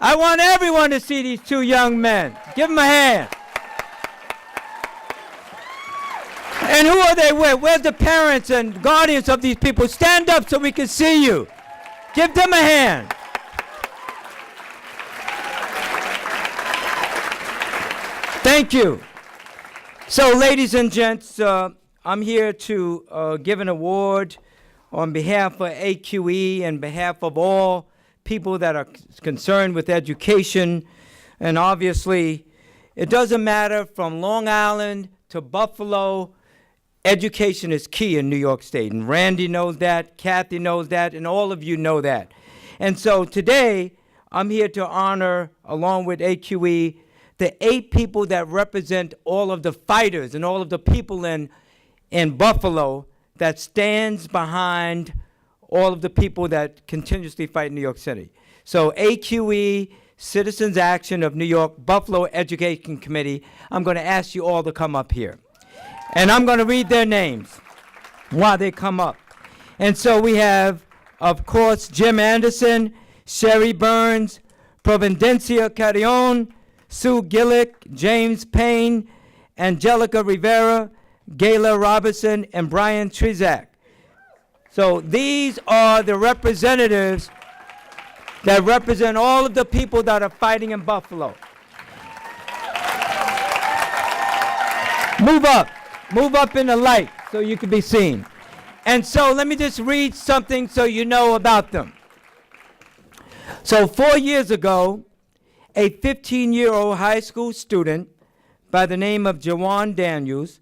I want everyone to see these two young men. Give them a hand. And who are they with? Where's the parents and guardians of these people? Stand up so we can see you. Give them a hand. Thank you. So, ladies and gents, I'm here to give an award on behalf of AQE and behalf of all people that are concerned with education. And obviously, it doesn't matter from Long Island to Buffalo, education is key in New York State. And Randy knows that, Kathy knows that, and all of you know that. And so today, I'm here to honor, along with AQE, the 8 people that represent all of the fighters and all of the people in Buffalo that stands behind all of the people that continuously fight in New York City. So AQE, Citizens Action of New York, Buffalo Education Committee, I'm going to ask you all to come up here. And I'm going to read their names while they come up. And so we have, of course, Jim Anderson, Sherry Burns, Providencia Carrion, Sue Gillick, James Payne, Angelica Rivera, Gayla Robinson, and Brian Trizak. So these are the representatives that represent all of the people that are fighting in Buffalo. Move up in the light so you can be seen. And so let me just read something so you know about them. So 4 years ago, a 15-year-old high school student by the name of Jawan Daniels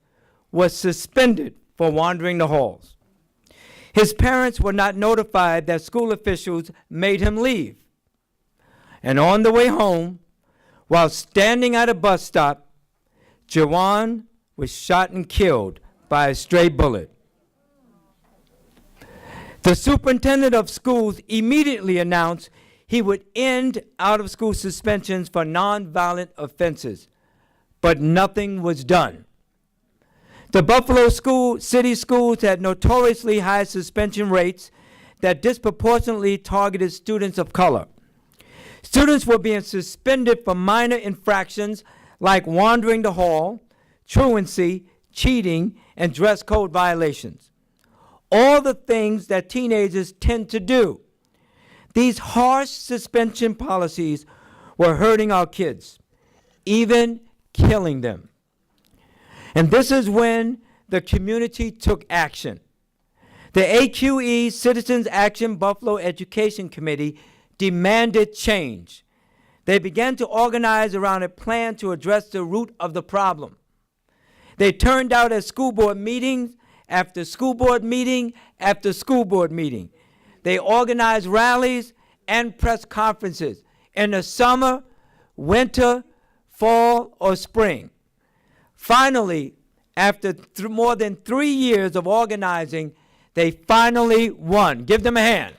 was suspended for wandering the halls. His parents were not notified that school officials made him leave. And on the way home, while standing at a bus stop, Jawan was shot and killed by a stray bullet. The superintendent of schools immediately announced he would end out-of-school suspensions for nonviolent offenses, but nothing was done. The Buffalo city schools had notoriously high suspension rates that disproportionately targeted students of color. Students were being suspended for minor infractions like wandering the hall, truancy, cheating, and dress code violations. All the things that teenagers tend to do. These harsh suspension policies were hurting our kids, even killing them. And this is when the community took action. The AQE Citizens Action Buffalo Education Committee demanded change. They began to organize around a plan to address the root of the problem. They turned out at school board meetings after school board meeting after school board meeting. They organized rallies and press conferences in the summer, winter, fall, or spring. Finally, after more than 3 years of organizing, they finally won. Give them a hand.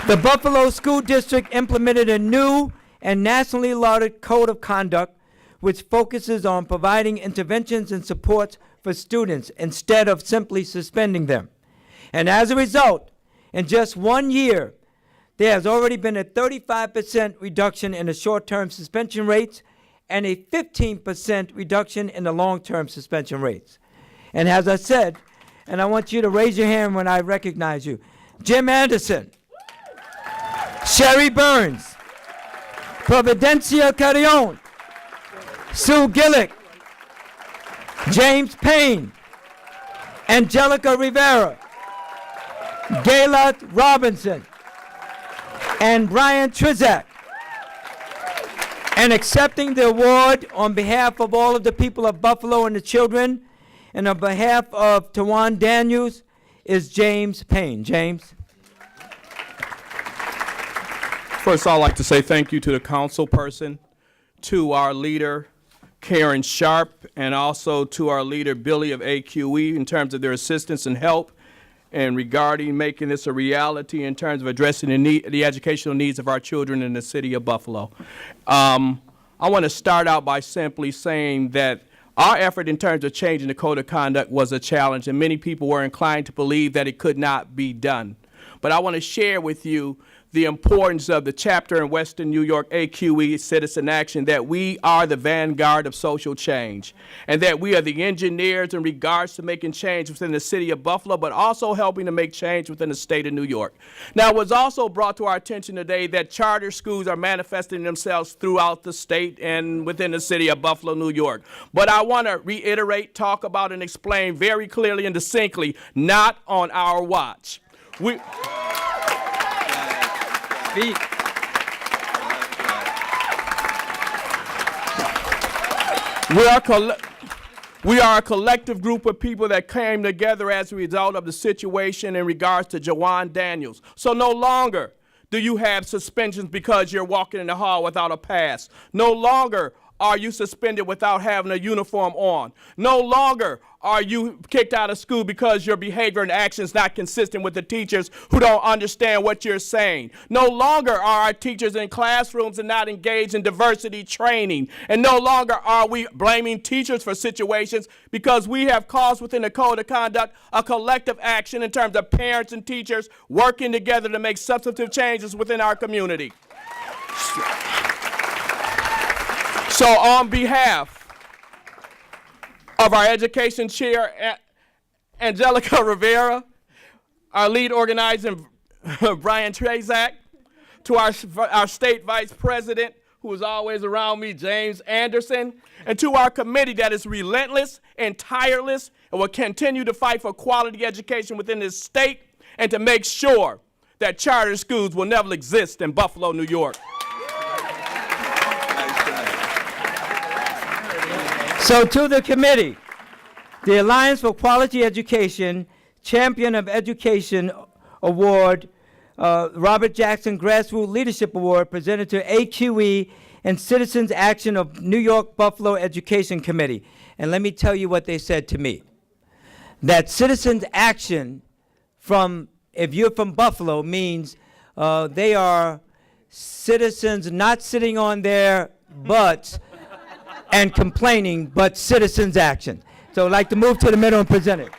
The Buffalo School District implemented a new and nationally lauded code of conduct which focuses on providing interventions and supports for students instead of simply suspending them. And as a result, in just 1 year, there has already been a 35% reduction in the short-term suspension rates and a 15% reduction in the long-term suspension rates. And as I said, and I want you to raise your hand when I recognize you, Jim Anderson, Sherry Burns, Providencia Carrion, Sue Gillick, James Payne, Angelica Rivera, Gayla Robinson, and Brian Trizak. And accepting the award on behalf of all of the people of Buffalo and the children, and on behalf of Jawan Daniels, is James Payne. James. First, I'd like to say thank you to the council person, to our leader, Karen Sharp, and also to our leader, Billy of AQE, in terms of their assistance and help and regarding making this a reality in terms of addressing the educational needs of our children in the city of Buffalo. I want to start out by simply saying that Our effort in terms of changing the code of conduct was a challenge, and many people were inclined to believe that it could not be done. But I want to share with you the importance of the chapter in Western New York, AQE Citizen Action, that we are the vanguard of social change, and that we are the engineers in regards to making change within the city of Buffalo, but also helping to make change within the state of New York. Now, it was also brought to our attention today that charter schools are manifesting themselves throughout the state and within the city of Buffalo, New York. But I want to reiterate, talk about, and explain very clearly and distinctly, not on our watch. We are a collective group of people that came together as a result of the situation in regards to Jawan Daniels. So no longer do you have suspensions because you're walking in the hall without a pass. No longer are you suspended without having a uniform on. No longer are you kicked out of school because your behavior and actions not consistent with the teachers who don't understand what you're saying. No longer are our teachers in classrooms and not engaged in diversity training. And no longer are we blaming teachers for situations, because we have caused within the code of conduct a collective action in terms of parents and teachers working together to make substantive changes within our community. So on behalf of our education chair, Angelica Rivera, our lead organizer, Brian Trezak, to our state vice president, who is always around me, James Anderson, and to our committee that is relentless and tireless and will continue to fight for quality education within this state and to make sure that charter schools will never exist in Buffalo, New York. So to the committee, the Alliance for Quality Education Champion of Education Award, Robert Jackson Grassroots Leadership Award presented to AQE and Citizens Action of New York Buffalo Education Committee. And let me tell you what they said to me. That Citizens Action from, if you're from Buffalo, means they are citizens not sitting on their butts and complaining, but citizens action. So I'd like to move to the middle and present it.